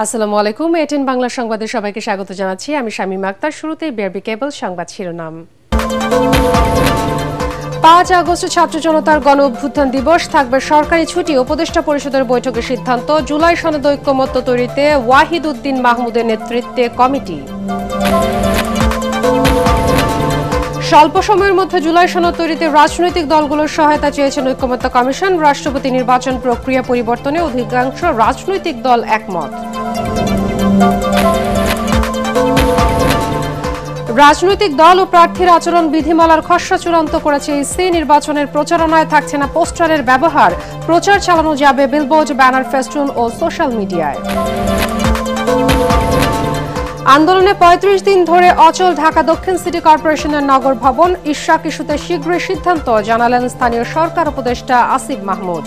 আসসালামু আলাইকুম। এটিএন বাংলা সংবাদে সবাইকে স্বাগত জানাচ্ছি। আমি শামীমা আক্তার। শুরুতেই বিআরবি কেবল সংবাদ শিরোনাম। ৫ আগস্ট ছাত্র জনতার গণ অভ্যুত্থান দিবস, থাকবে সরকারি ছুটি। উপদেষ্টা পরিষদের বৈঠকের সিদ্ধান্ত। জুলাই সনদ ঐক্যমত্য তৈরিতে ওয়াহিদ উদ্দিন মাহমুদের নেতৃত্বে কমিটি। স্বল্প সময়ের মধ্যে জুলাই সনদ তৈরিতে রাজনৈতিক দলগুলোর সহায়তা চেয়েছেন ঐক্যমত্য কমিশন। রাষ্ট্রপতি নির্বাচন প্রক্রিয়া পরিবর্তনে অধিকাংশ রাজনৈতিক দল একমত। রাজনৈতিক দল ও প্রার্থীর আচরণ বিধিমালার খসড়া চূড়ান্ত করেছে ইসি। নির্বাচনের প্রচারণায় থাকছে না পোস্টারের ব্যবহার। প্রচার চালানো যাবে বিলবোর্ড, ব্যানার, ফেস্টুন ও সোশ্যাল মিডিয়ায়। আন্দোলনে ৩৫ দিন ধরে অচল ঢাকা দক্ষিণ সিটি কর্পোরেশনের নগর ভবন। ইশরাক ইস্যুতে শীঘ্রই সিদ্ধান্ত, জানালেন স্থানীয় সরকার উপদেষ্টা আসিফ মাহমুদ।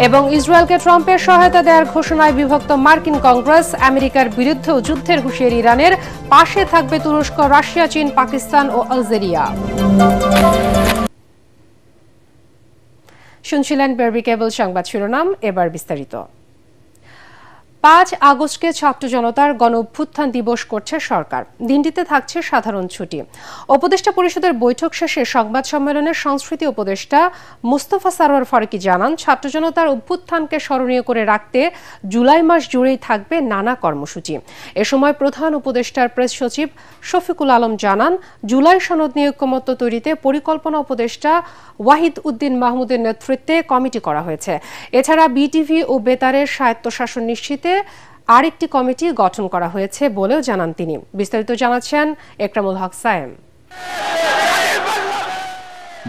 এবং ইসরায়েলকে ট্রাম্পের সহায়তা দেওয়ার ঘোষণায় বিভক্ত মার্কিন কংগ্রেস। আমেরিকার বিরুদ্ধেও যুদ্ধের হুঁশিয়ারি ইরানের। পাশে থাকবে তুরস্ক, রাশিয়া, চীন, পাকিস্তান ও আলজেরিয়া। শুনছিলেন বিআরবি কেবল সংবাদ শিরোনাম, এবার বিস্তারিত। ৫ আগস্টকে ছাত্র জনতার গণ অভ্যুত্থান দিবস করছে সরকার। দিনটিতে থাকছে সাধারণ ছুটি। উপদেষ্টা পরিষদের বৈঠক শেষে সংবাদ সম্মেলনে সংস্কৃতি উপদেষ্টা মুস্তফা সরওয়ার ফারুকী জানান, ছাত্র জনতার অভ্যুত্থানকে স্মরণীয় করে রাখতে জুলাই মাস জুড়েই থাকবে নানা কর্মসূচি। এ সময় প্রধান উপদেষ্টার প্রেস সচিব শফিকুল আলম জানান, জুলাই সনদ নিয়ে ঐক্যমত্য তৈরিতে পরিকল্পনা উপদেষ্টা ওয়াহিদ উদ্দিন মাহমুদের নেতৃত্বে কমিটি করা হয়েছে। এছাড়া বিটিভি ও বেতারের স্বায়ত্তশাসন নিশ্চিতে আরেকটি কমিটি গঠন করা হয়েছে বলেও জানান তিনি। বিস্তারিত জানাচ্ছেন একরামুল হক সায়েম।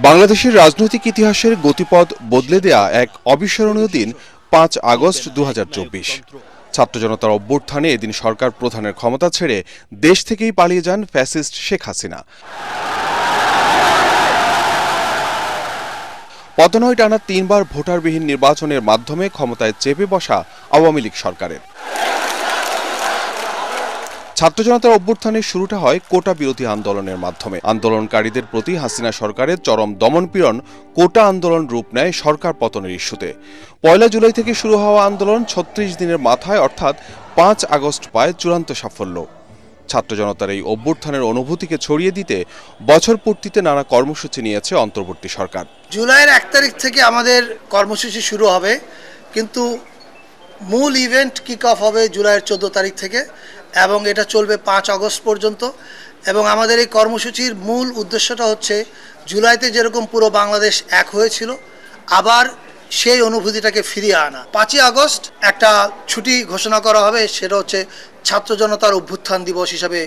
বাংলাদেশের রাজনৈতিক ইতিহাসের গতিপথ বদলে দেয়া এক অবিস্মরণীয় দিন ৫ আগস্ট ২০২৪। ছাত্র জনতার অভ্যুত্থানে এদিন সরকার প্রধানের ক্ষমতা ছেড়ে দেশ থেকেই পালিয়ে যান ফ্যাসিস্ট শেখ হাসিনা। পতন হয় টানা ৩ বার ভোটারবিহীন নির্বাচনের মাধ্যমে ক্ষমতায় চেপে বসা আওয়ামী লীগ সরকারের। ছাত্র জনতার অভ্যুত্থানের শুরুটা হয় কোটা বিরোধী আন্দোলনের মাধ্যমে। আন্দোলনকারীদের প্রতি হাসিনা সরকারের চরম দমনপীড়ন কোটা আন্দোলন রূপ নেয় সরকার পতনের ইস্যুতে। ১ জুলাই থেকে শুরু হওয়া আন্দোলন ৩৬ দিনের মাথায় অর্থাৎ ৫ আগস্ট পায় চূড়ান্ত সাফল্য। ছাত্র জনতার এই অভ্যুত্থানের অনুভূতিকে ছড়িয়ে দিতে বছর পূর্তিতে নানা কর্মসূচি নিয়েছে অন্তর্বর্তী সরকার। জুলাইয়ের ১ তারিখ থেকে আমাদের কর্মসূচি শুরু হবে, কিন্তু মূল ইভেন্ট কিক অফ হবে জুলাইয়ের ১৪ তারিখ থেকে এবং এটা চলবে ৫ আগস্ট পর্যন্ত। এবং আমাদের এই কর্মসূচির মূল উদ্দেশ্যটা হচ্ছে জুলাইতে যেরকম পুরো বাংলাদেশ এক হয়েছিল, আবার সেই অনুভূতিটাকে ফিরিয়ে আনা। ৫ই আগস্ট একটা ছুটি ঘোষণা করা হবে, সেটা হচ্ছে ছাত্র জনতার অভ্যুত্থান দিবস হিসাবে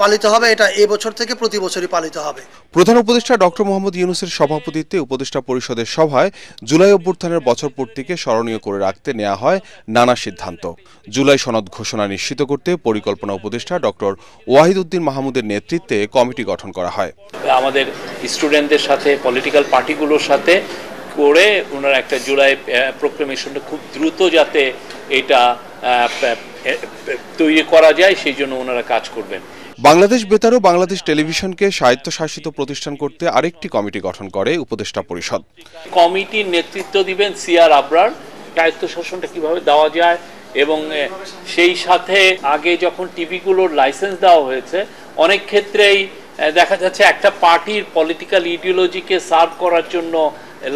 পালিত হবে। এটা এবছর থেকে প্রতি বছরই পালিত হবে। প্রধান উপদেষ্টা ডক্টর মোহাম্মদ ইউনূসের সভাপতিত্বে উপদেষ্টা পরিষদের সভায় জুলাই অভ্যুত্থানের বছর পূর্তিকে স্মরণীয় করে রাখতে নেওয়া হয় নানা সিদ্ধান্ত। জুলাই সনদ ঘোষণা নিশ্চিত করতে পরিকল্পনা উপদেষ্টা ডক্টর ওয়াহিদ উদ্দিন মাহমুদের নেতৃত্বে কমিটি গঠন করা হয়। আমাদের স্টুডেন্টদের সাথে, পলিটিক্যাল পার্টিগুলোর সাথে করে ওনারা একটা জুলাই প্রোক্লেমেশনটা খুব দ্রুত যাতে এটা তৈরি করা যায়, সেই জন্য ওনারা কাজ করবেন। বাংলাদেশ বেতার ও বাংলাদেশ টেলিভিশনকে স্বায়ত্তশাসিত প্রতিষ্ঠান করতে আরেকটি কমিটি গঠন করে উপদেষ্টা পরিষদ। কমিটির নেতৃত্ব দিবেন সিআর আবরার। স্বায়ত্তশাসনটা কিভাবে দেওয়া যায় এবং সেই সাথে আগে যখন টিভিগুলোর লাইসেন্স দেওয়া হয়েছে, অনেক ক্ষেত্রেই দেখা যাচ্ছে একটা পার্টির পলিটিক্যাল ইডিওলজিকে সার্ভ করার জন্য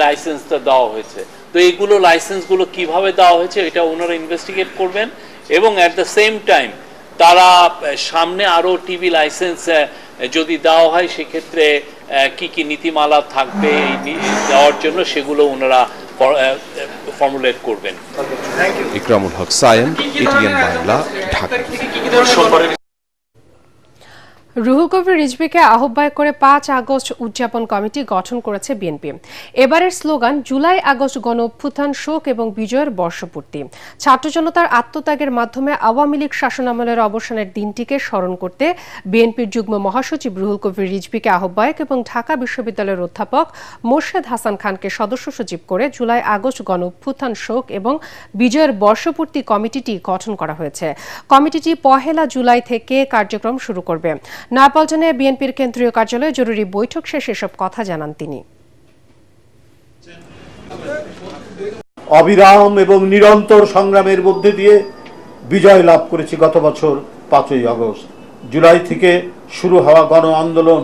লাইসেন্সটা দেওয়া হয়েছে। তো এইগুলো লাইসেন্সগুলো কিভাবে দেওয়া হয়েছে এটা ওনারা ইনভেস্টিগেট করবেন এবং অ্যাট দ্য সেম টাইম তারা সামনে আরও টিভি লাইসেন্স যদি দেওয়া হয় সেক্ষেত্রে কি কি নীতিমালা থাকবে এই দেওয়ার জন্য, সেগুলো ওনারা ফর্মুলেট করবেন। ইকরামুল হক সায়েম, এটিএন বাংলা, ঢাকা। রুহুল কবির রিজভীকে আহ্বায়ক করে ৫ আগস্ট উদযাপন কমিটি গঠন করেছে বিএনপি। এবারের স্লোগান জুলাই আগস্ট গণ অভ্যুত্থান, শোক এবং বিজয়ের বর্ষপূর্তি। ছাত্র জনতার আত্মত্যাগের মাধ্যমে আওয়ামী লীগ শাসনামলের অবসানের দিনটিকে স্মরণ করতে বিএনপির যুগ্ম মহাসচিব রুহুল কবির রিজভীকে আহ্বায়ক এবং ঢাকা বিশ্ববিদ্যালয়ের অধ্যাপক মোর্শেদ হাসান খানকে সদস্য সচিব করে জুলাই আগস্ট গণ অভ্যুত্থান, শোক এবং বিজয়ের বর্ষপূর্তি কমিটিটি গঠন করা হয়েছে। কমিটিটি ১ জুলাই থেকে কার্যক্রম শুরু করবে। নয়াপল্টনে বিএনপির কেন্দ্রীয় কার্যালয়ে জরুরি বৈঠক শেষে এসব কথা জানান তিনি। অবিরাম এবং নিরন্তর সংগ্রামের মধ্যে দিয়ে বিজয় লাভ করেছি গত বছর 5ই আগস্ট। জুলাই থেকে শুরু হওয়া গণ আন্দোলন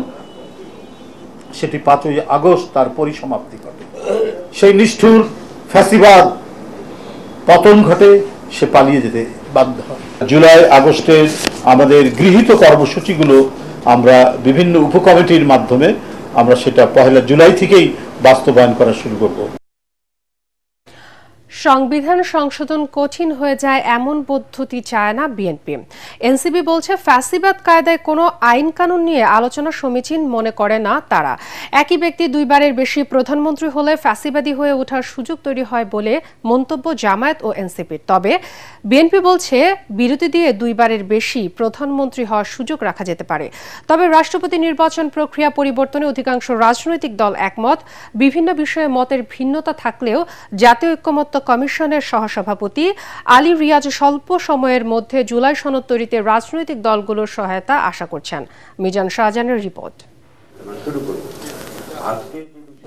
সেটি 5ই আগস্ট তার পরিসমাপ্তি ঘটে। সেই নিষ্ঠুর ফ্যাসিবাদ পতন ঘটে, সে পালিয়ে যেতে বাধ্য হয়। জুলাই আগস্টের আমাদের গৃহীত কর্মসূচিগুলো আমরা বিভিন্ন উপকমিটির মাধ্যমে আমরা সেটা 1 জুলাই থেকেই বাস্তবায়ন করা শুরু করব। সংবিধান সংশোধন কঠিন হয়ে যায় এমন পদ্ধতি চায় না বিএনপি। এনসিপি বলছে ফ্যাসিবাদ কায়দায় কোনো আইন কানুন নিয়ে আলোচনা সমীচীন মনে করে না তারা। একই ব্যক্তি দুইবারের বেশি প্রধানমন্ত্রী হলে ফ্যাসিবাদী হয়ে ওঠার সুযোগ তৈরি হয় বলে মন্তব্য জামায়াত ও এনসিপির। তবে বিএনপি বলছে বিরতি দিয়ে দুইবারের বেশি প্রধানমন্ত্রী হওয়ার সুযোগ রাখা যেতে পারে। তবে রাষ্ট্রপতি নির্বাচন প্রক্রিয়া পরিবর্তনে অধিকাংশ রাজনৈতিক দল একমত। বিভিন্ন বিষয়ে মতের ভিন্নতা থাকলেও জাতীয় ঐক্যমত্য কমিশনের সহসভাপতি আলী রিয়াজ স্বল্প সময়ের মধ্যে জুলাই সনদ তৈরিতে রাজনৈতিক দলগুলোর সহায়তা আশা করছেন। মিজান শাহজাহানের রিপোর্ট।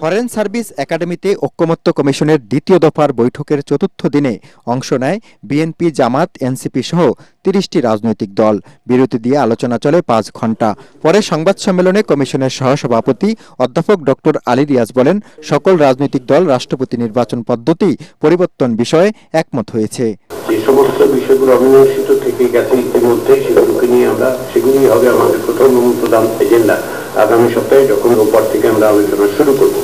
ফরেন সার্ভিস একাডেমিতে ঐক্যমত্য কমিশনের দ্বিতীয় দফার বৈঠকের চতুর্থ দিনে অংশ নেয় বিএনপি, জামাত, এনসিপি সহ 30টি রাজনৈতিক দল। বিরতি দিয়ে আলোচনা চলে 5 ঘণ্টা। পরে সংবাদ সম্মেলনে কমিশনের সহসভাপতি অধ্যাপক ডক্টর আলী রিয়াজ বলেন, সকল রাজনৈতিক দল রাষ্ট্রপতি নির্বাচন পদ্ধতি পরিবর্তন বিষয়ে একমত হয়েছে। যে সমস্ত বিষয়গুলো অমীমাংসিত থেকে গেছে ইতিমধ্যে সেগুলোকে নিয়ে সেগুলি হবে আমাদের প্রথম প্রধান এজেন্ডা। আগামী সপ্তাহে যখন রোববার থেকে আমরা আলোচনা শুরু করব।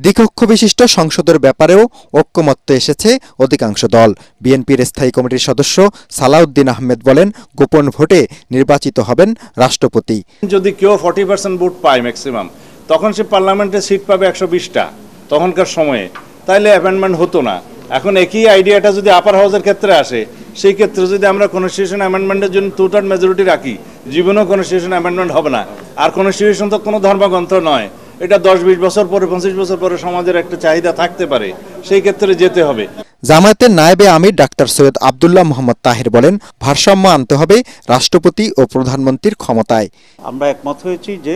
দ্বিকক্ষ বিশিষ্ট সংসদের ব্যাপারেও ঐক্যমত্যে এসেছে অধিকাংশ দল। বিএনপির স্থায়ী কমিটির সদস্য সালাউদ্দিন আহমেদ বলেন, গোপন ভোটে নির্বাচিত হবেন রাষ্ট্রপতি। যদি কেউ 40% ভোট পায় ম্যাক্সিমাম, তখন সে পার্লামেন্টে সিট পাবে 120টা তখনকার সময়ে, তাইলে অ্যামেন্ডমেন্ট হতো না। এখন একই আইডিয়াটা যদি আপার হাউসের ক্ষেত্রে আসে, সেই ক্ষেত্রে যদি আমরা কনস্টিটিউশন অ্যামেন্ডমেন্টের জন্য 2/3 মেজরিটি রাখি, জীবনেও কনস্টিটিউশন অ্যামেন্ডমেন্ট হবে না। আর কনস্টিটিউশন তো কোনো ধর্মগ্রন্থ নয়, এটা 10-20 বছর পরে 25 বছর পরে সমাজের একটা চাহিদা থাকতে পারে, সেই ক্ষেত্রে যেতে হবে। জামায়াতের নায়েবে আমির ডাক্তার সৈয়দ আব্দুল্লাহ মোহাম্মদ তাহের বলেন, ভারসাম্য আনতে হবে রাষ্ট্রপতি ও প্রধানমন্ত্রীর ক্ষমতায়। আমরা একমত হয়েছি যে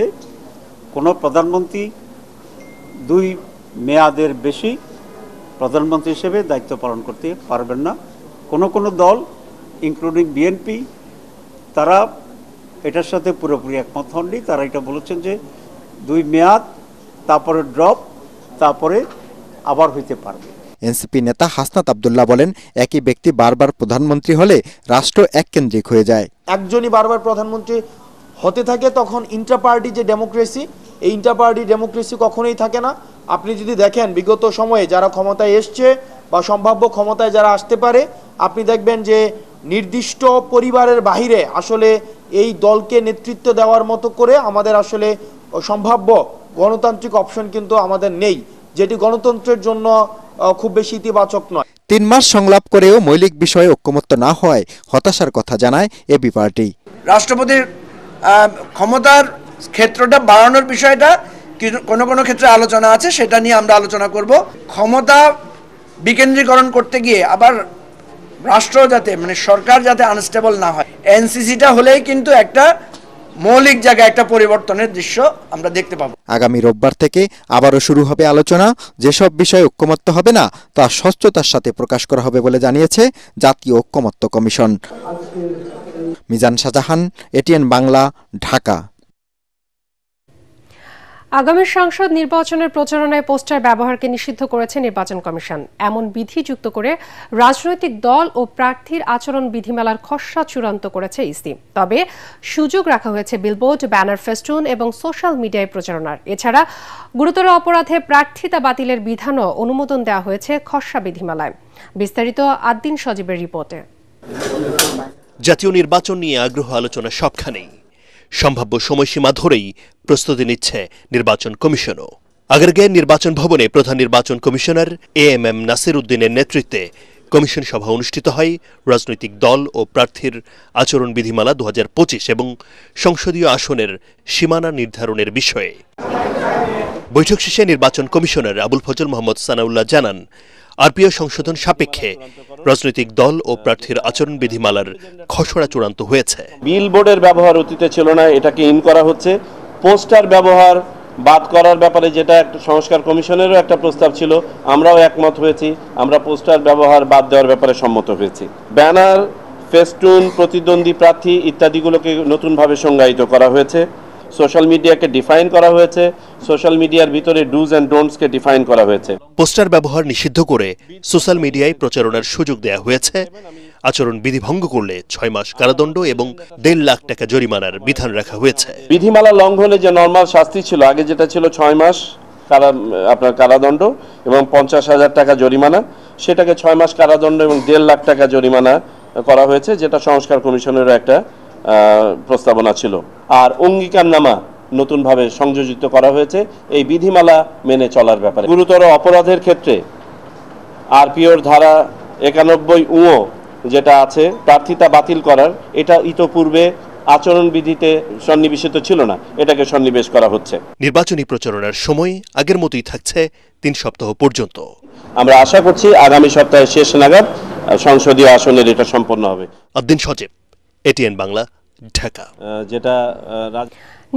কোনো প্রধানমন্ত্রী 2 মেয়াদের বেশি প্রধানমন্ত্রী হিসেবে দায়িত্ব পালন করতে পারবেন না। কোনো দল ইনক্লুডিং বিএনপি তারা এটার সাথে পুরোপুরি একমত হননি। তারা এটা বলেছেন যে 2 মেয়াদ, তারপরে ড্রপ, তারপরে আবার হইতে পারবে। এনসিপি নেতা হাসনাত আব্দুল্লাহ বলেন, একই ব্যক্তি বারবার প্রধানমন্ত্রী হলে রাষ্ট্র এককেন্দ্রিক হয়ে যায়। একজনই বারবার প্রধানমন্ত্রী হতে থাকে তখন ইন্টার পার্টি যে ডেমোক্রেসি, এই ইন্টার পার্টি ডেমোক্রেসি কখনোই থাকে না। আপনি যদি দেখেন বিগত সময়ে যারা ক্ষমতায় এসছে বা সম্ভাব্য ক্ষমতায় যারা আসতে পারে, আপনি দেখবেন যে নির্দিষ্ট পরিবারের বাহিরে আসলে এই দলকে নেতৃত্ব দেওয়ার মতো করে আমাদের আসলে সম্ভাব্য গণতান্ত্রিক অপশন কিন্তু আমাদের নেই, যেটি গণতন্ত্রের জন্য খুব বেশি ইতিবাচক নয়। 3 মাস সংলাপ করেও মৌলিক বিষয়ে ঐক্যমত্য না হয় হতাশার কথা জানায় এবি পার্টি। রাষ্ট্রপতির ক্ষমতার ক্ষেত্রটা বাড়ানোর বিষয়টা কোনো ক্ষেত্রে আলোচনা আছে, সেটা নিয়ে আমরা আলোচনা করব। ক্ষমতা বিকেন্দ্রীকরণ করতে গিয়ে আবার রাষ্ট্র যাতে সরকার যাতে আনস্টেবল না হয়, এনসিসিটা হলেই কিন্তু একটা মৌলিক জায়গায় একটা পরিবর্তনের দৃশ্য আমরা দেখতে পাবো। আগামী রোববার থেকে আবারও শুরু হবে আলোচনা। যেসব বিষয়ে ঐক্যমত্য হবে না তা স্বচ্ছতার সাথে প্রকাশ করা হবে বলে জানিয়েছে জাতীয় ঐক্যমত্য কমিশন। মিজান শাহজাহান, এটিএন বাংলা, ঢাকা। আগামী সংসদ নির্বাচনের প্রচারণায় পোস্টার ব্যবহারকে নিষিদ্ধ করেছে নির্বাচন কমিশন। এমন বিধি যুক্ত করে রাজনৈতিক দল ও প্রার্থীর আচরণ বিধিমালার খসড়া চূড়ান্ত করেছে ইসি। তবে সুযোগ রাখা হয়েছে বিলবোর্ড, ব্যানার, ফেস্টুন এবং সোশ্যাল মিডিয়ায় প্রচারণার। এছাড়া গুরুতর অপরাধে প্রার্থিতা বাতিলের বিধানও অনুমোদন দেওয়া হয়েছে খসড়া বিধিমালায়। বিস্তারিত আদ্দিন সজীবের রিপোর্টে। জাতীয় নির্বাচন নিয়ে আগ্রহ আলোচনা সবখানেই। সম্ভাব্য সময়সীমা ধরেই প্রস্তুতি নিচ্ছে নির্বাচন কমিশনও। আগারগাঁও নির্বাচন ভবনে প্রধান নির্বাচন কমিশনার এএমএম নাসির উদ্দিনের নেতৃত্বে কমিশন সভা অনুষ্ঠিত হয় রাজনৈতিক দল ও প্রার্থীর আচরণ বিধিমালা 2025 এবং সংসদীয় আসনের সীমানা নির্ধারণের বিষয়ে। বৈঠক শেষে নির্বাচন কমিশনার আবুল ফজল মোহাম্মদ সানাউল্লাহ জানান, আরপিও সংশোধন সাপেক্ষে রাজনৈতিক দল ও প্রার্থীর আচরণ বিধিমালার খসড়া চূড়ান্ত হয়েছে। বিলবোর্ডের ব্যবহার অতীতে ছিল না, এটাকে ইন করা হচ্ছে। পোস্টার ব্যবহার বাদ করার ব্যাপারে, যেটা একটা সংস্কার কমিশনেরও একটা প্রস্তাব ছিল, আমরাও একমত হয়েছি। আমরা পোস্টার ব্যবহার বাদ দেওয়ার ব্যাপারে সম্মত হয়েছি। ব্যানার, ফেস্টুন, প্রতিদ্বন্দ্বী প্রার্থী ইত্যাদিগুলোকে নতুনভাবে সংজ্ঞায়িত করা হয়েছে। সোশ্যাল মিডিয়াকে ডিফাইন করা হয়েছে, সোশ্যাল মিডিয়ার ভিতরে ডুজ অ্যান্ড ডোন্টসকে ডিফাইন করা হয়েছে। পোস্টার ব্যবহার নিষিদ্ধ করে সোশ্যাল মিডিয়ায় প্রচারণার সুযোগ দেওয়া হয়েছে। আচরণ বিধি ভঙ্গ করলে 6 মাস কারাদণ্ড এবং 1.5 লাখ টাকা জরিমানার বিধান রাখা হয়েছে। বিধিমালা লঙ্ঘনে যে নর্মাল শাস্তি ছিল, আগে যেটা ছিল 6 মাস আপনার কারাদণ্ড এবং 50,000 টাকা জরিমানা, সেটাকে 6 মাস কারাদণ্ড এবং 1.5 লাখ টাকা জরিমানা করা হয়েছে, যেটা সংস্কার কমিশনেরও একটা প্রস্তাবনা ছিল। আর অঙ্গীকারনামা নতুনভাবে সংযোজিত করা হয়েছে এই বিধিমালা মেনে চলার ব্যাপারে। গুরুতর অপরাধের ক্ষেত্রে আরপিওর ধারা 91 যেটা আছে, প্রার্থিতা বাতিল করার, এটা ইতোপূর্বে আচরণবিধিতে সন্নিবেশিত ছিল না, এটাকে সন্নিবেশ করা হচ্ছে। নির্বাচনী প্রচারণার সময় আগের মতোই থাকছে 3 সপ্তাহ পর্যন্ত। আমরা আশা করছি আগামী সপ্তাহের শেষ নাগাদ সংসদীয় আসনের এটা সম্পন্ন হবে। আদ্দিন সজীব, এটিএন বাংলা, ঢাকা। যেটা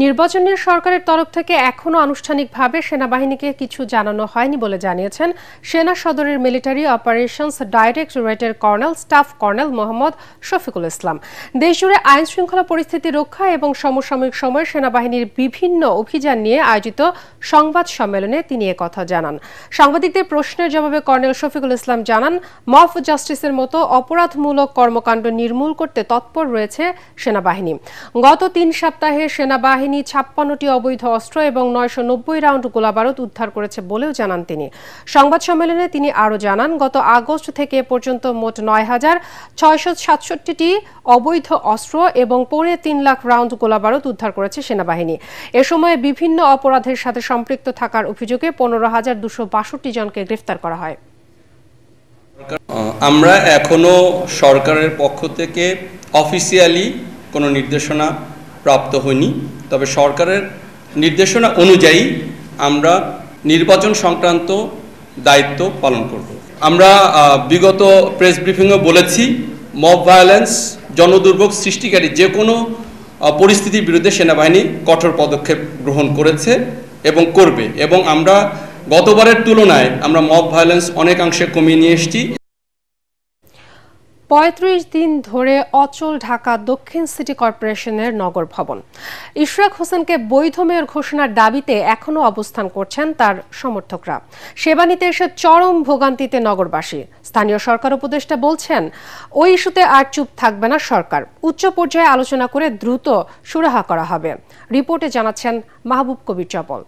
নির্বাচন নিয়ে সরকারের তরফ থেকে এখনো আনুষ্ঠানিকভাবে সেনাবাহিনীকে কিছু জানানো হয়নি বলে জানিয়েছেন সেনা সদরের মিলিটারি অপারেশনস ডাইরেক্টরেটের colonel staff colonel Mohammad Shafiqul Islam. দেশজুড়ে আইন শৃঙ্খলা পরিস্থিতি রক্ষা এবং সমসাময়িক সময়ে সেনাবাহিনীর বিভিন্ন অভিযান নিয়ে আয়োজিত সংবাদ সম্মেলনে তিনি একথা জানান। সাংবাদিকদের প্রশ্নের জবাবে কর্নেল শফিকুল ইসলাম জানান, মফ জাস্টিসের মতো অপরাধমূলক কর্মকাণ্ড নির্মূল করতে তৎপর রয়েছে সেনাবাহিনী। গত 3 সপ্তাহে সেনাবাহিনী 56টি অবৈধ অস্ত্র এবং 990 রাউন্ড গোলাবারুদ উদ্ধার করেছে বলেও জানান তিনি। সংবাদ সম্মেলনে তিনি আরও জানান, গত আগস্ট থেকে পর্যন্ত মোট 9,667টি অবৈধ অস্ত্র এবং 3.5 লাখ রাউন্ড গোলাবারুদ উদ্ধার করেছে সেনাবাহিনী। এ সময় বিভিন্ন অপরাধের সাথে সম্পৃক্ত থাকার অভিযোগে 15,262 জনকে গ্রেফতার করা হয়। আমরা এখনো সরকারের পক্ষ থেকে অফিসিয়ালি কোনো নির্দেশনা প্রাপ্ত হয়নি, তবে সরকারের নির্দেশনা অনুযায়ী আমরা নির্বাচন সংক্রান্ত দায়িত্ব পালন করব। আমরা বিগত প্রেস ব্রিফিংয়ে বলেছি, মব ভায়োলেন্স, জনদুর্ভোগ সৃষ্টিকারী যে কোনো পরিস্থিতির বিরুদ্ধে সেনাবাহিনী কঠোর পদক্ষেপ গ্রহণ করেছে এবং করবে, এবং আমরা গতবারের তুলনায় আমরা মব ভায়োলেন্স অনেকাংশে কমিয়ে নিয়ে এসেছি। 35 দিন ধরে অচল ঢাকা দক্ষিণ সিটি কর্পোরেশনের নগর ভবন। ইশরাক হোসেনকে বৈধ মেয়র ঘোষণার দাবিতে এখনও অবস্থান করছেন তার সমর্থকরা। সেবা নিতে এসে চরম ভোগান্তিতে নগরবাসী। স্থানীয় সরকার উপদেষ্টা বলছেন, ওই ইস্যুতে আর চুপ থাকবে না সরকার, উচ্চ পর্যায়ে আলোচনা করে দ্রুত সুরাহা করা হবে। রিপোর্টে জানাচ্ছেন মাহবুব কবির চপল।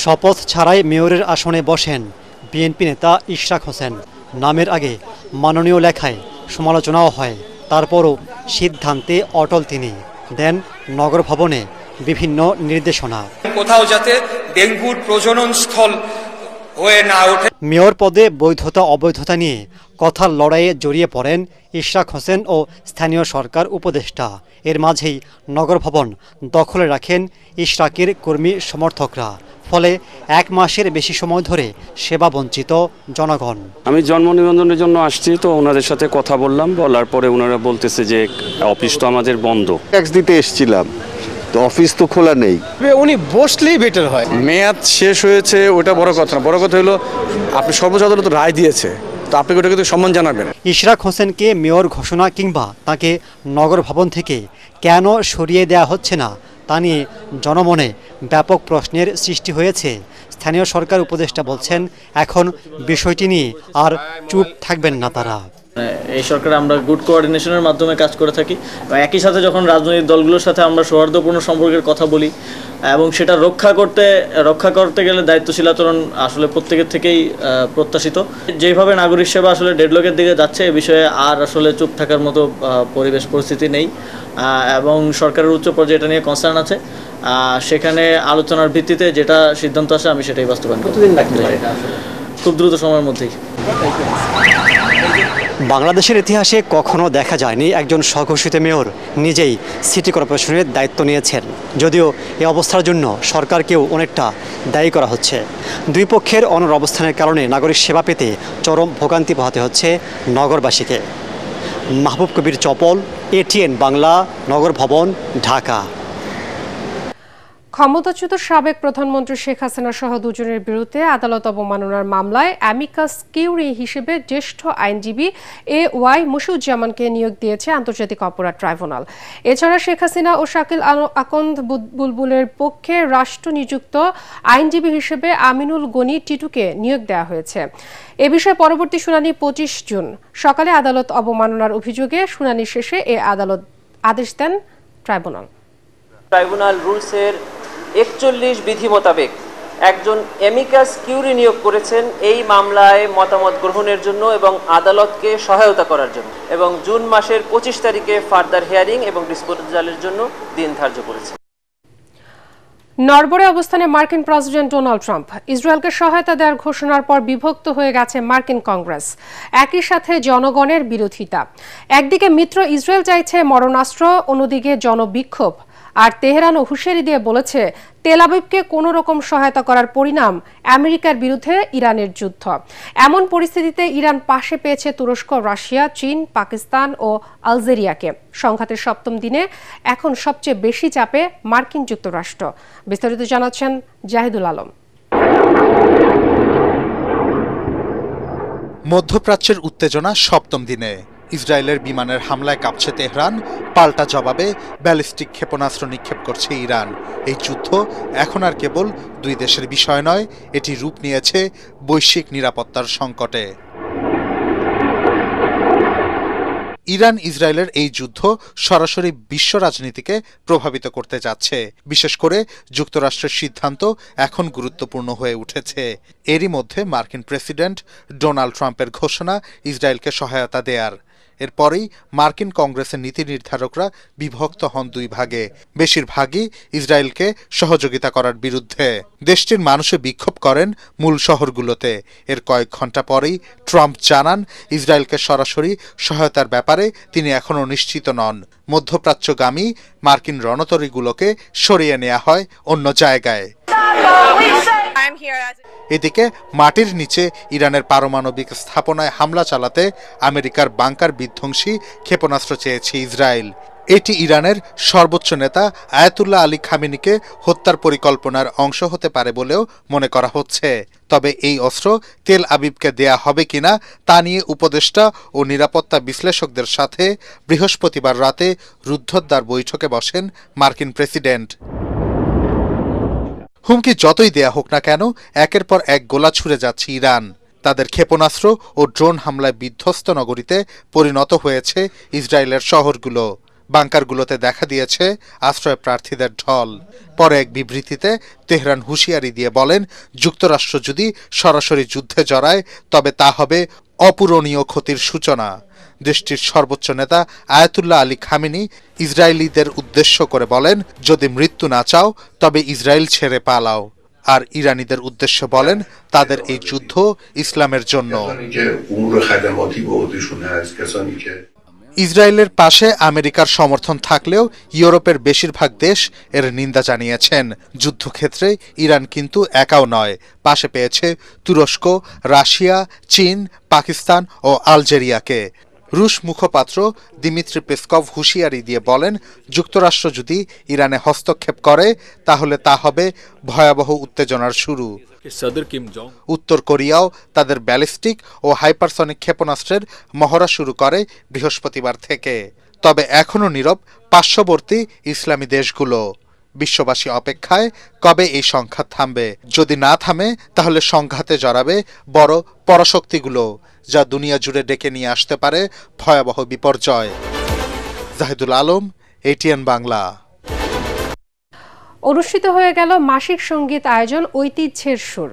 শপথ ছাড়াই মেয়রের আসনে বসেন বিএনপি নেতা ইশরাক হোসেন। নামের আগে মাননীয় লেখায় সমালোচনাও হয়, তারপরও সিদ্ধান্তে অটল তিনি। দেন নগর ভবনে বিভিন্ন নির্দেশনা। কোথাও যাতে ডেঙ্গুর প্রজনন স্থল হয়ে না ওঠে। মেয়র পদে বৈধতা অবৈধতা নিয়ে কথার লড়াইয়ে জড়িয়ে পড়েন ইশরাক হোসেন ও স্থানীয় সরকার উপদেষ্টা। এর মাঝেই নগর ভবন দখলে রাখেন ইশরাকের কর্মী সমর্থকরা। ফলে 1 মাসের বেশি সময় ধরে সেবা বঞ্চিত জনগণ। আমি জন্ম নিবন্ধনের জন্য আসছি, তো ওনাদের সাথে কথা বললাম, বলার পরে ওনারা বলতেছে যে অফিস তো আমাদের বন্ধ। ট্যাক্স দিতে এসেছিলাম, তো অফিস তো খোলা নেই। উনি বসলেই বেটার হয়। মেয়াদ শেষ হয়েছে, ওটা বড় কথা না। বড় কথা হলো আপনি সর্বোচ্চ আদালত রায় দিয়েছে, তো আপনি ওটাকে তো সম্মান জানাবেন। ইশরাক হোসেনকে মেয়র ঘোষণা কিংবা তাকে নগর ভবন থেকে কেন সরিয়ে দেওয়া হচ্ছে না তা নিয়ে জনমনে ব্যাপক প্রশ্নের সৃষ্টি হয়েছে। স্থানীয় সরকার উপদেষ্টা বলছেন, এখন বিষয়টি নিয়ে আর চুপ থাকবেন না তারা। এই সরকারে আমরা গুড কোঅর্ডিনেশনের মাধ্যমে কাজ করে থাকি। একই সাথে যখন রাজনৈতিক দলগুলোর সাথে আমরা সৌহার্দ্যপূর্ণ সম্পর্কের কথা বলি এবং সেটা রক্ষা করতে গেলে দায়িত্বশীল আচরণ আসলে প্রত্যেকের থেকেই প্রত্যাশিত। যেভাবে নাগরিক সেবা আসলে ডেডলকের দিকে যাচ্ছে, এ বিষয়ে আর আসলে চুপ থাকার মতো পরিবেশ পরিস্থিতি নেই এবং সরকারের উচ্চ পর্যায়ে এটা নিয়ে কনসার্ন আছে। সেখানে আলোচনার ভিত্তিতে যেটা সিদ্ধান্ত আসে আমি সেটাই বাস্তবায়ন করব। খুব দ্রুত সময়ের মধ্যেই। বাংলাদেশের ইতিহাসে কখনো দেখা যায়নি একজন স্বঘোষিত মেয়র নিজেই সিটি কর্পোরেশনের দায়িত্ব নিয়েছেন। যদিও এই অবস্থার জন্য সরকারকেও অনেকটা দায়ী করা হচ্ছে। দুই পক্ষের অনড় অবস্থানের কারণে নাগরিক সেবা পেতে চরম ভোগান্তি পোহাতে হচ্ছে নগরবাসীকে। মাহবুব কবির চপল, এটিএন বাংলা, নগর ভবন, ঢাকা। ক্ষমতাচ্যুত সাবেক প্রধানমন্ত্রী শেখ হাসিনা সহ দুজনের বিরুদ্ধে আদালত অবমাননার মামলায় অ্যামিকাস কিউরি হিসেবে জ্যেষ্ঠ আইনজীবী এ.ওয়াই মুশিউজ্জামানকে নিয়োগ দিয়েছে আন্তর্জাতিক অপরাধ ট্রাইব্যুনাল। এছাড়া শেখ হাসিনা ও শাকিল আকন্দ বুলবুলের পক্ষে রাষ্ট্রনিযুক্ত আইনজীবী হিসেবে আমিনুল গনি টিটুকে নিয়োগ দেওয়া হয়েছে। এ বিষয়ে পরবর্তী শুনানি 25 জুন সকালে আদালত অবমাননার অভিযোগে শুনানি শেষে আদালত আদেশ দেন ট্রাইব্যুনাল। ট্রাইব্যুনাল রুলসের 41 বিধি মোতাবেক একজন অ্যামিকাস কিউরি নিয়োগ করেছেন এই মামলায় মতামত গ্রহণের জন্য এবং আদালতকে সহায়তা করার জন্য, এবং জুন মাসের 25 তারিখে ফার্দার হিয়ারিং এবং ডিসপোজালের জন্য দিন ধার্য করেছে। নড়বড়ে অবস্থানে মার্কিন প্রেসিডেন্ট ডোনাল্ড ট্রাম্প। ইসরায়েলকে সহায়তা দেওয়ার ঘোষণার পর বিভক্ত হয়ে গেছে মার্কিন কংগ্রেস, একই সাথে জনগণের বিরোধিতা। একদিকে মিত্র ইসরায়েল চাইছে মরণাস্ত্র, অন্যদিকে জনবিক্ষোভ। আর তেহরানও হুঁশিয়ারি দিয়ে বলেছে তেল আবিবকে কোনো রকম সহায়তা করার পরিণাম আমেরিকার বিরুদ্ধে ইরানের যুদ্ধ। এমন পরিস্থিতিতে ইরান পাশে পেয়েছে তুরস্ক, রাশিয়া, চীন, পাকিস্তান ও আলজেরিয়াকে। সংঘাতের সপ্তম দিনে এখন সবচেয়ে বেশি চাপে মার্কিন যুক্তরাষ্ট্র। বিস্তারিত জানাচ্ছেন জাহিদুল আলম। মধ্যপ্রাচ্যের উত্তেজনা সপ্তম দিনে। ইসরায়েলের বিমানের হামলায় কাঁপছে তেহরান, পাল্টা জবাবে ব্যালিস্টিক ক্ষেপণাস্ত্র নিক্ষেপ করছে ইরান। এই যুদ্ধ এখন আর কেবল দুই দেশের বিষয় নয়, এটি রূপ নিয়েছে বৈশ্বিক নিরাপত্তার সংকটে। ইরান ইসরায়েলের এই যুদ্ধ সরাসরি বিশ্ব রাজনীতিকে প্রভাবিত করতে যাচ্ছে। বিশেষ করে যুক্তরাষ্ট্রের সিদ্ধান্ত এখন গুরুত্বপূর্ণ হয়ে উঠেছে। এরই মধ্যে মার্কিন প্রেসিডেন্ট ডোনাল্ড ট্রাম্পের ঘোষণা ইসরায়েলকে সহায়তা দেয়ার। এরপরেই মার্কিন কংগ্রেসের নীতি নির্ধারকরা বিভক্ত হন দুই ভাগে, বেশিরভাগই ইসরায়েলকে সহযোগিতা করার বিরুদ্ধে। দেশটির মানুষে বিক্ষোভ করেন মূল শহরগুলোতে। এর কয়েক ঘন্টা পরেই ট্রাম্প জানান ইসরায়েলকে সরাসরি সহায়তার ব্যাপারে তিনি এখনও নিশ্চিত নন। মধ্যপ্রাচ্যগামী মার্কিন রণতরীগুলোকে সরিয়ে নেওয়া হয় অন্য জায়গায়। এদিকে মাটির নিচে ইরানের পারমাণবিক স্থাপনায় হামলা চালাতে আমেরিকার বাংকার বিধ্বংসী ক্ষেপণাস্ত্র চেয়েছে ইসরায়েল। এটি ইরানের সর্বোচ্চ নেতা আয়াতুল্লাহ আলী খামেনিকে হত্যার পরিকল্পনার অংশ হতে পারে বলেও মনে করা হচ্ছে। তবে এই অস্ত্র তেল আবিবকে দেয়া হবে কিনা তা নিয়ে উপদেষ্টা ও নিরাপত্তা বিশ্লেষকদের সাথে বৃহস্পতিবার রাতে রুদ্ধদ্বার বৈঠকে বসেন মার্কিন প্রেসিডেন্ট। হুমকি যতই দেয়া হোক না কেন, একের পর এক গোলা ছুড়ে যাচ্ছে ইরান। তাদের ক্ষেপণাস্ত্র ও ড্রোন হামলায় বিধ্বস্ত নগরীতে পরিণত হয়েছে ইসরায়েলের শহরগুলো। বাংকারগুলোতে দেখা দিয়েছে আশ্রয় প্রার্থীদের ঢল। পরে এক বিবৃতিতে তেহরান হুঁশিয়ারি দিয়ে বলেন, যুক্তরাষ্ট্র যদি সরাসরি যুদ্ধে জড়ায় তবে তা হবে অপূরণীয় ক্ষতির সূচনা। দেশটির সর্বোচ্চ নেতা আয়াতুল্লাহ আলী খামেনি ইসরায়েলিদের উদ্দেশ্য করে বলেন, যদি মৃত্যু না চাও তবে ইসরায়েল ছেড়ে পালাও। আর ইরানিদের উদ্দেশ্য বলেন, তাদের এই যুদ্ধ ইসলামের জন্য। ইসরায়েলের পাশে আমেরিকার সমর্থন থাকলেও ইউরোপের বেশিরভাগ দেশ এর নিন্দা জানিয়েছেন। যুদ্ধক্ষেত্রে ইরান কিন্তু একাও নয়, পাশে পেয়েছে তুরস্ক, রাশিয়া, চীন, পাকিস্তান ও আলজেরিয়াকে। রুশ মুখপাত্র দিমিত্রি পেসকভ হুঁশিয়ারি দিয়ে বলেন, যুক্তরাষ্ট্র যদি ইরানে হস্তক্ষেপ করে তাহলে তা হবে ভয়াবহ উত্তেজনার শুরু। উত্তর কোরিয়াও তাদের ব্যালিস্টিক ও হাইপারসনিক ক্ষেপণাস্ত্রের মহড়া শুরু করে বৃহস্পতিবার থেকে। তবে এখনও নীরব পার্শ্ববর্তী ইসলামী দেশগুলো। বিশ্ববাসী অপেক্ষায় কবে এই সংঘাত থামবে। যদি না থামে তাহলে সংঘাতে জড়াবে বড় পরাশক্তিগুলো, যা দুনিয়া জুড়ে ডেকে নিয়ে আসতে পারে ভয়াবহ বিপর্যয়। জাহিদুল আলম, এটিএন বাংলা। অনুষ্ঠিত হয়ে গেল মাসিক সঙ্গীত আয়োজন ঐতিহ্যের সুর,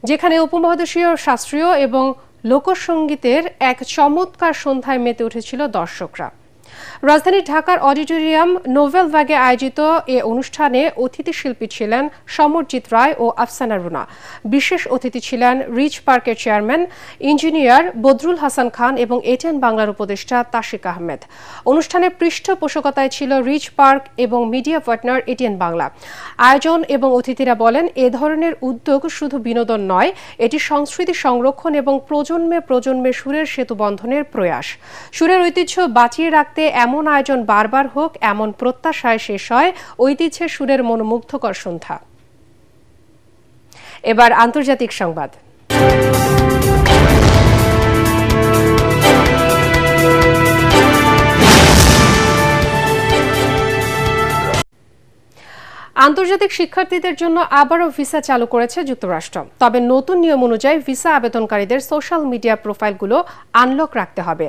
যেখানে উপমহাদেশীয় শাস্ত্রীয় এবং লোকসঙ্গীতের এক চমৎকার সন্ধ্যায় মেতে উঠেছিল দর্শকরা। রাজধানী ঢাকার অডিটোরিয়াম নোভেল ব্যাগে আয়োজিত এ অনুষ্ঠানে অতিথি শিল্পী ছিলেন সমরজিৎ রায় ও আফসানা রুনা। বিশেষ অতিথি ছিলেন রিচ পার্কের চেয়ারম্যান ইঞ্জিনিয়ার বদরুল হাসান খান এবং এটিএন বাংলার উপদেষ্টা তাশিক আহমেদ। অনুষ্ঠানের পৃষ্ঠপোষকতায় ছিল রিচ পার্ক এবং মিডিয়া পার্টনার এটিএন বাংলা। আয়োজন এবং অতিথিরা বলেন, এ ধরনের উদ্যোগ শুধু বিনোদন নয়, এটি সংস্কৃতি সংরক্ষণ এবং প্রজন্মে প্রজন্মে সুরের সেতু বন্ধনের প্রয়াস। সুরের ঐতিহ্য বাঁচিয়ে রাখতে রাখতে এমন আয়োজন বারবার হোক, এমন প্রত্যাশায় শেষ হয় ঐতিহ্যের সুরের মনোমুগ্ধকর সন্ধ্যা। এবার আন্তর্জাতিক সংবাদ। আন্তর্জাতিক শিক্ষার্থীদের জন্য আবারও ভিসা চালু করেছে যুক্তরাষ্ট্র। তবে নতুন নিয়ম অনুযায়ী ভিসা আবেদনকারীদের সোশ্যাল মিডিয়া প্রোফাইলগুলো আনলক রাখতে হবে।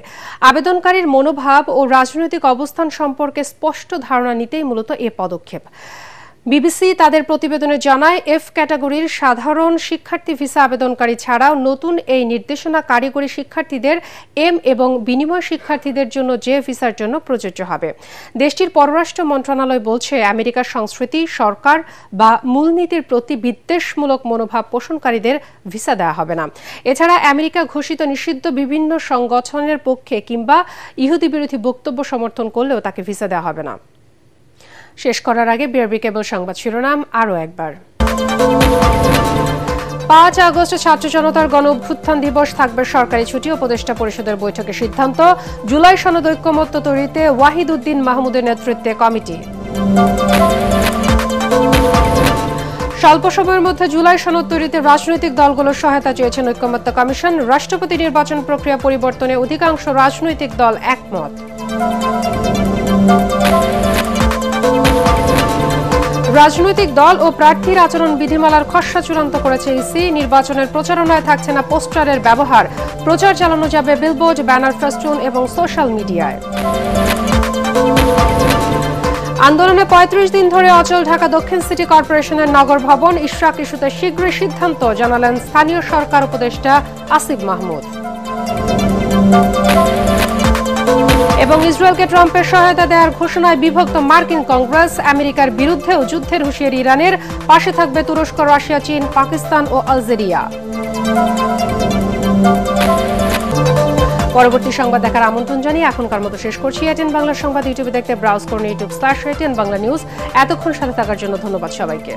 আবেদনকারীর মনোভাব ও রাজনৈতিক অবস্থান সম্পর্কে স্পষ্ট ধারণা নিতেই মূলত এ পদক্ষেপ। বিবিসি তাদের প্রতিবেদনে জানায়, এফ ক্যাটাগরির সাধারণ শিক্ষার্থী ভিসা আবেদনকারী ছাড়াও নতুন এই নির্দেশনা কারিগরি শিক্ষার্থীদের, এম এবং বিনিময় শিক্ষার্থীদের জন্য যে ভিসার জন্য প্রযোজ্য হবে। দেশটির পররাষ্ট্র মন্ত্রণালয় বলছে, আমেরিকার সংস্কৃতি, সরকার বা মূলনীতির প্রতি বিদ্বেষমূলক মনোভাব পোষণকারীদের ভিসা দেওয়া হবে না। এছাড়া আমেরিকা ঘোষিত নিষিদ্ধ বিভিন্ন সংগঠনের পক্ষে কিংবা ইহুদি বিরোধী বক্তব্য সমর্থন করলেও তাকে ভিসা দেওয়া হবে না। শেষ করার আগে বিআরবি কেবল সংবাদ শিরোনাম আরও একবার। 5 আগস্ট ছাত্র জনতার গণ অভ্যুত্থান দিবস থাকবে সরকারি ছুটি। উপদেষ্টা পরিষদের বৈঠকে সিদ্ধান্ত। জুলাই সনদ ঐক্যমত্য তৈরিতে ওয়াহিদ উদ্দিন মাহমুদের নেতৃত্বে কমিটি। স্বল্প সময়ের মধ্যে জুলাই সনদ তৈরিতে রাজনৈতিক দলগুলোর সহায়তা চেয়েছেন ঐক্যমত্য কমিশন। রাষ্ট্রপতি নির্বাচন প্রক্রিয়া পরিবর্তনে অধিকাংশ রাজনৈতিক দল একমত। রাজনৈতিক দল ও প্রার্থীর আচরণ বিধিমালার খসড়া চূড়ান্ত করেছে ইসি। নির্বাচনের প্রচারণায় থাকছে না পোস্টারের ব্যবহার। প্রচার চালানো যাবে বিলবোর্ড, ব্যানার, ফেস্টুন এবং সোশ্যাল মিডিয়ায়। আন্দোলনে 35 দিন ধরে অচল ঢাকা দক্ষিণ সিটি কর্পোরেশনের নগর ভবন। ইশরাক ইস্যুতে শীঘ্রই সিদ্ধান্ত, জানালেন স্থানীয় সরকার উপদেষ্টা আসিফ মাহমুদ। এবং ইসরায়েলকে ট্রাম্পের সহায়তা দেওয়ার ঘোষণায় বিভক্ত মার্কিন কংগ্রেস। আমেরিকার বিরুদ্ধেও যুদ্ধের হুঁশিয়ারি ইরানের। পাশে থাকবে তুরস্ক, রাশিয়া, চীন, পাকিস্তান ও আলজেরিয়া। পরবর্তী সংবাদ দেখার আমন্ত্রণ জানিয়ে এখনকার মতো শেষ করছি। এটিএন বাংলা সংবাদ ইউটিউবে দেখতে ব্রাউজ করুন youtube/ATN বাংলা নিউজ। এতক্ষণ সাথে থাকার জন্য ধন্যবাদ সবাইকে।